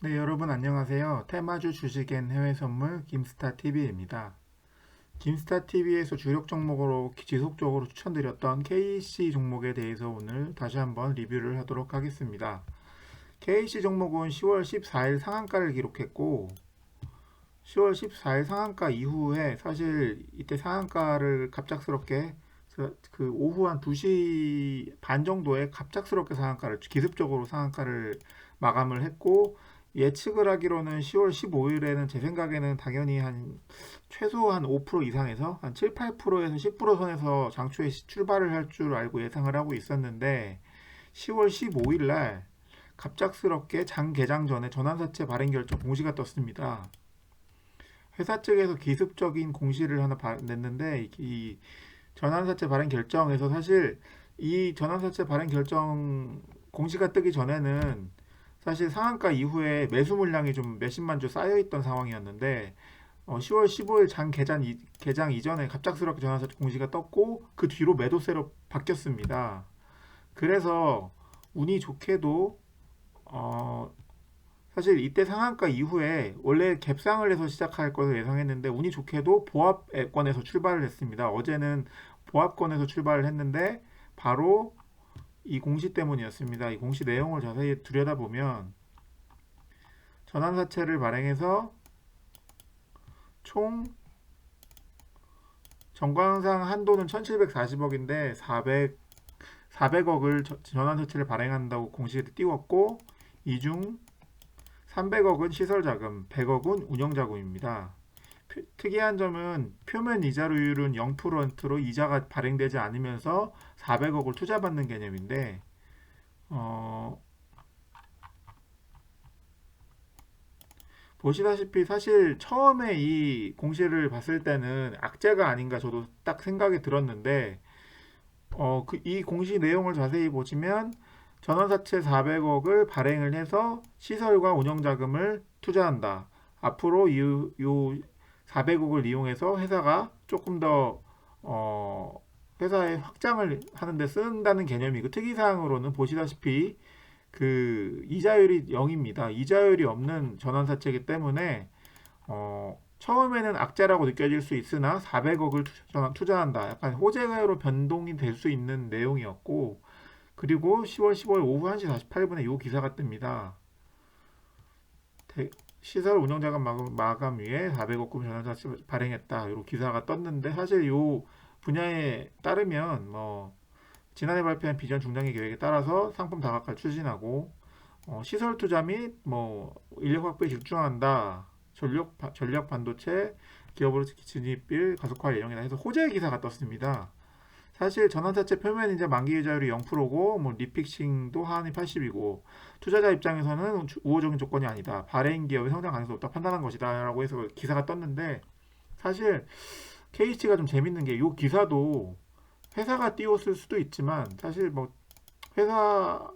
네, 여러분 안녕하세요. 테마주 주식앤 해외선물 김스타TV입니다. 김스타TV에서 주력 종목으로 지속적으로 추천드렸던 KC 종목에 대해서 오늘 다시 한번 리뷰를 하도록 하겠습니다. KC 종목은 10월 14일 상한가를 기록했고 10월 14일 상한가 이후에 사실 이때 상한가를 갑작스럽게 그 오후 한 2시 반 정도에 갑작스럽게 상한가를 기습적으로 상한가를 마감을 했고 예측을 하기로는 10월 15일에는 제 생각에는 당연히 한 최소 한 5% 이상에서 한 7, 8%에서 10% 선에서 장초에 출발을 할 줄 알고 예상을 하고 있었는데 10월 15일 날 갑작스럽게 장 개장 전에 전환사채 발행 결정 공시가 떴습니다. 회사 측에서 기습적인 공시를 하나 냈는데 이 전환사채 발행 결정에서 사실 이 전환사채 발행 결정 공시가 뜨기 전에는 사실 상한가 이후에 매수 물량이 좀 몇십만 주 쌓여 있던 상황이었는데 10월 15일 개장 이전에 갑작스럽게 전환사채 공시가 떴고 그 뒤로 매도세로 바뀌었습니다. 그래서 운이 좋게도 어, 사실 이때 상한가 이후에 원래 갭상을 해서 시작할 것을 예상했는데 운이 좋게도 보합권에서 출발을 했습니다. 어제는 보합권에서 출발을 했는데 바로 이 공시 때문이었습니다. 이 공시 내용을 자세히 들여다보면 전환사채를 발행해서 총 정관상 한도는 1740억인데 400억을 전환사채를 발행한다고 공시에 띄웠고 이 중 300억은 시설자금, 100억은 운영자금입니다. 특이한 점은 표면 이자료율은 0%로 이자가 발행되지 않으면서 400억을 투자받는 개념인데 어, 보시다시피 사실 처음에 이 공시를 봤을 때는 악재가 아닌가 저도 딱 생각이 들었는데 이 공시 내용을 자세히 보시면 전환사채 400억을 발행을 해서 시설과 운영자금을 투자한다. 앞으로 이 400억을 이용해서 회사가 조금 더 회사의 확장을 하는데 쓴다는 개념이고 특이사항으로는 보시다시피 그 이자율이 0입니다. 이자율이 없는 전환사채이기 때문에 처음에는 악재라고 느껴질 수 있으나 400억을 투자한다. 약간 호재로 변동이 될 수 있는 내용이었고 그리고 10월 15일 오후 1시 48분에 이 기사가 뜹니다. 시설 운영자금 마감 위에 400억금 전환사채 발행했다. 이런 기사가 떴는데 사실 이 분야에 따르면 지난해 발표한 비전 중장기 계획에 따라서 상품 다각화를 추진하고 시설 투자 및 인력 확보에 집중한다. 전력 반도체 기업으로 진입을 가속화할 예정이다 해서 호재 기사가 떴습니다. 사실 전환사채 표면 이제 만기 이자율이 0%고 리픽싱도 하한이 80이고 투자자 입장에서는 우호적인 조건이 아니다. 발행 기업의 성장 가능성이 없다 판단한 것이다라고 해서 기사가 떴는데 사실 KC가 좀 재밌는 게 이 기사도 회사가 띄웠을 수도 있지만 사실 회사가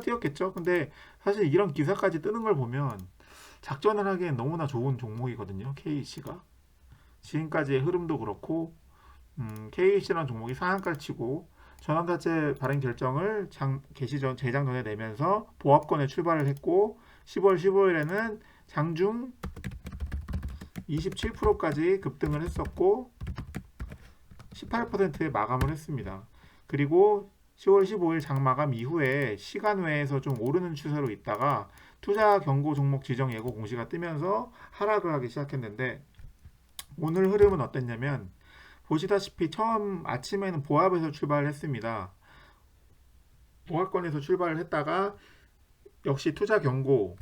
띄웠겠죠. 근데 사실 이런 기사까지 뜨는 걸 보면 작전을 하기엔 너무나 좋은 종목이거든요. KC가 지금까지의 흐름도 그렇고 KC라는 종목이 상한가를 치고 전환사채 발행 결정을 개시 전 재장 전에 내면서 보합권에 출발을 했고 10월 15일에는 장중 27%까지 급등을 했었고 18%에 마감을 했습니다. 그리고 10월 15일 장마감 이후에 시간 외에서 좀 오르는 추세로 있다가 투자 경고 종목 지정 예고 공시가 뜨면서 하락을 하기 시작했는데 오늘 흐름은 어땠냐면 보시다시피 처음 아침에는 보합에서 출발을 했습니다. 보합권에서 출발을 했다가 역시 경고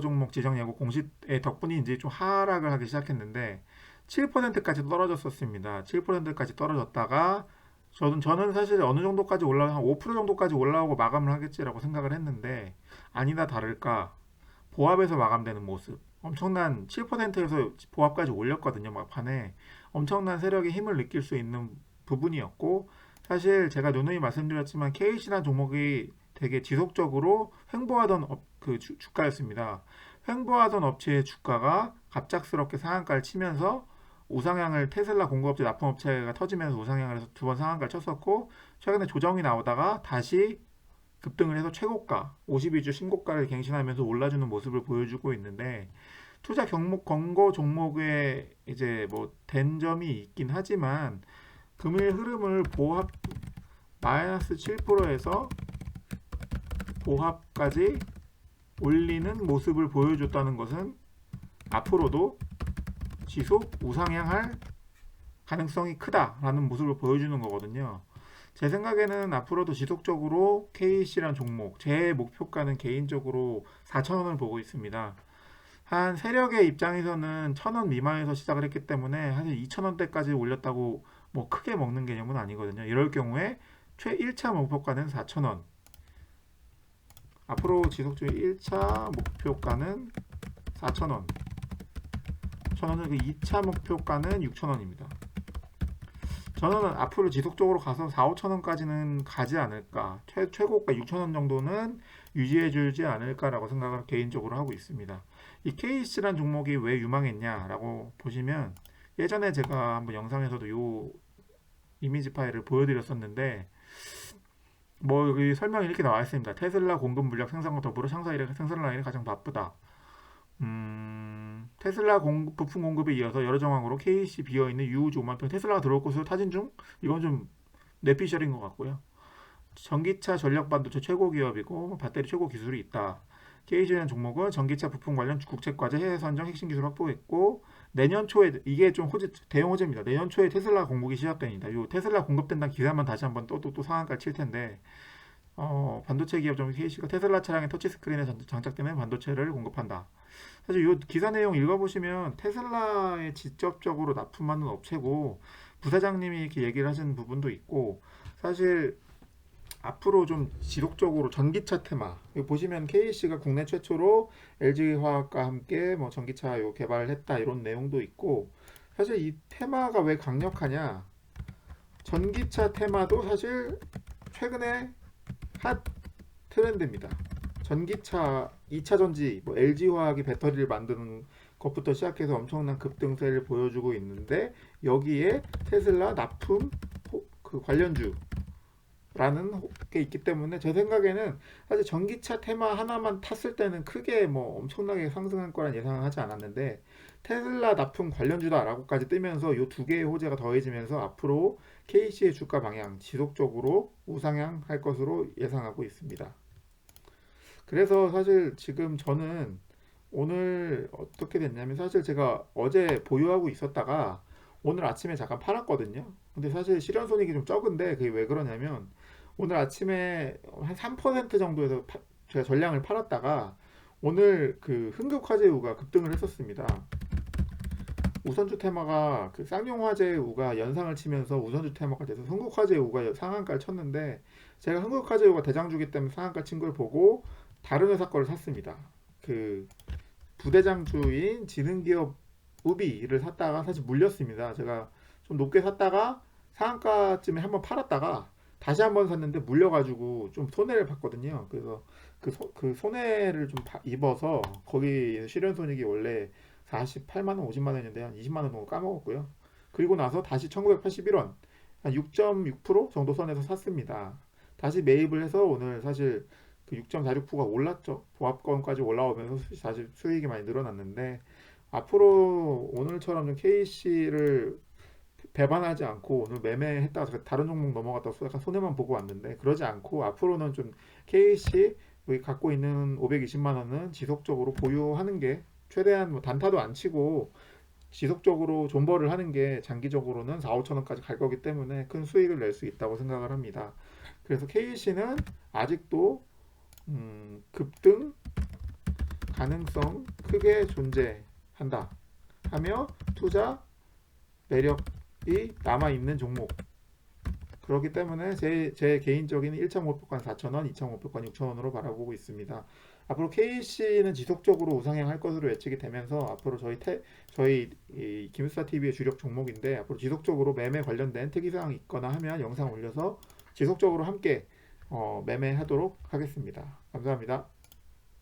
종목 지정 예고 공시의 덕분인지 좀 하락을 하기 시작했는데 7%까지 떨어졌었습니다. 7%까지 떨어졌다가 저는 사실 어느 정도까지 올라오고 한 5% 정도까지 올라오고 마감을 하겠지라고 생각을 했는데 아니다 다를까 보합에서 마감되는 모습 엄청난 7%에서 보합까지 올렸거든요. 막판에 엄청난 세력의 힘을 느낄 수 있는 부분이었고 사실 제가 누누이 말씀드렸지만 KC라는 종목이 되게 지속적으로 횡보하던 주가였습니다. 횡보하던 업체의 주가가 갑작스럽게 상한가를 치면서 우상향을 테슬라 공급업체 납품업체가 터지면서 우상향을 해서 두 번 상한가를 쳤었고 최근에 조정이 나오다가 다시 급등을 해서 최고가 52주 신고가를 갱신하면서 올라주는 모습을 보여주고 있는데 투자 경목 권고 종목에 이제 뭐 된 점이 있긴 하지만 금일 흐름을 보합 마이너스 7%에서 보합까지 올리는 모습을 보여줬다는 것은 앞으로도 지속 우상향할 가능성이 크다라는 모습을 보여주는 거거든요. 제 생각에는 앞으로도 지속적으로 KC라는 종목, 제 목표가는 개인적으로 4,000원을 보고 있습니다. 한 세력의 입장에서는 1,000원 미만에서 시작을 했기 때문에 사실 2,000원대까지 올렸다고 뭐 크게 먹는 개념은 아니거든요. 이럴 경우에 최 1차 목표가는 4,000원. 앞으로 지속적인 1차 목표가는 4,000원. 1,000원은 그 2차 목표가는 6,000원입니다. 저는 앞으로 지속적으로 가서 4, 5천원까지는 가지 않을까. 최고가 6천원 정도는 유지해 주지 않을까라고 생각을 개인적으로 하고 있습니다. 이 KC라는 종목이 왜 유망했냐라고 보시면 예전에 제가 한번 영상에서도 요 이미지 파일을 보여드렸었는데 뭐 여기 설명이 이렇게 나와 있습니다. 테슬라 공급 물량 생산과 더불어 상사 일의 생산 라인이 가장 바쁘다. 테슬라 부품 공급에 이어서 여러 정황으로 KC 비어있는 유우주 5만 평 테슬라가 들어올 것으로 타진 중. 이건 좀 뇌피셜인 것 같고요. 전기차 전력 반도체 최고 기업이고 배터리 최고 기술이 있다. KC라는 종목은 전기차 부품 관련 국책과제 해외 선정 핵심 기술 확보했고 내년 초에 이게 좀 대형 호재입니다. 내년 초에 테슬라 공급이 시작됩니다. 요 테슬라 공급된다는 기사만 다시 한번 또 상한가를 칠 텐데 반도체 기업 중 KC가 테슬라 차량의 터치스크린에 장착되는 반도체를 공급한다. 사실 이 기사 내용 읽어보시면 테슬라에 직접적으로 납품하는 업체고 부사장님이 이렇게 얘기를 하시는 부분도 있고 사실 앞으로 좀 지속적으로 전기차 테마 여기 보시면 KC가 국내 최초로 LG화학과 함께 뭐 전기차 개발을 했다 이런 내용도 있고 사실 이 테마가 왜 강력하냐 전기차 테마도 사실 최근에 핫 트렌드입니다. 전기차 2차 전지, 뭐 LG화학이 배터리를 만드는 것부터 시작해서 엄청난 급등세를 보여주고 있는데 여기에 테슬라 납품 그 관련주라는 게 있기 때문에 제 생각에는 사실 전기차 테마 하나만 탔을 때는 크게 뭐 엄청나게 상승할 거란 예상은 하지 않았는데 테슬라 납품 관련주다라고까지 뜨면서 이 두 개의 호재가 더해지면서 앞으로 KC의 주가 방향 지속적으로 우상향할 것으로 예상하고 있습니다. 그래서 사실 지금 저는 오늘 어떻게 됐냐면 사실 제가 어제 보유하고 있었다가 오늘 아침에 잠깐 팔았거든요. 근데 사실 실현손익이 좀 적은데 그게 왜 그러냐면 오늘 아침에 한 3% 정도에서 제가 전량을 팔았다가 오늘 그 흥국화재우가 급등을 했었습니다. 우선주 테마가 그 쌍용화재우가 연상을 치면서 우선주 테마가 돼서 흥국화재우가 상한가를 쳤는데 제가 흥국화재우가 대장주기 때문에 상한가 친 걸 보고 다른 회사 거를 샀습니다. 그 부대장주인 지능기업 우비를 샀다가 사실 물렸습니다. 제가 좀 높게 샀다가 상한가쯤에 한번 팔았다가 다시 한번 샀는데 물려가지고 좀 손해를 봤거든요. 그래서 그 손해를 좀 입어서 거기 실현손익이 원래 48만 원, 50만 원이었는데 한 20만 원 정도 까먹었고요. 그리고 나서 다시 1981원 한 6.6% 정도 선에서 샀습니다. 다시 매입을 해서 오늘 사실 그 6.46%가 올랐죠. 보합권까지 올라오면서 사실 수익이 많이 늘어났는데 앞으로 오늘처럼 좀 KC를 배반하지 않고 오늘 매매했다가 다른 종목 넘어갔다 약간 손해만 보고 왔는데 그러지 않고 앞으로는 좀 KC 여기 갖고 있는 520만 원은 지속적으로 보유하는 게 최대한 뭐 단타도 안 치고 지속적으로 존버를 하는 게 장기적으로는 4, 5천 원까지 갈 거기 때문에 큰 수익을 낼 수 있다고 생각을 합니다. 그래서 KC는 아직도 급등 가능성 크게 존재한다 하며 투자 매력이 남아있는 종목 그렇기 때문에 제 개인적인 1차 목표가는 4,000원, 2차 목표가는 6,000원으로 바라보고 있습니다. 앞으로 KC는 지속적으로 우상향할 것으로 예측이 되면서 앞으로 저희 이 김스타 TV의 주력 종목인데 앞으로 지속적으로 매매 관련된 특이사항이 있거나 하면 영상 올려서 지속적으로 함께 매매하도록 하겠습니다. 감사합니다.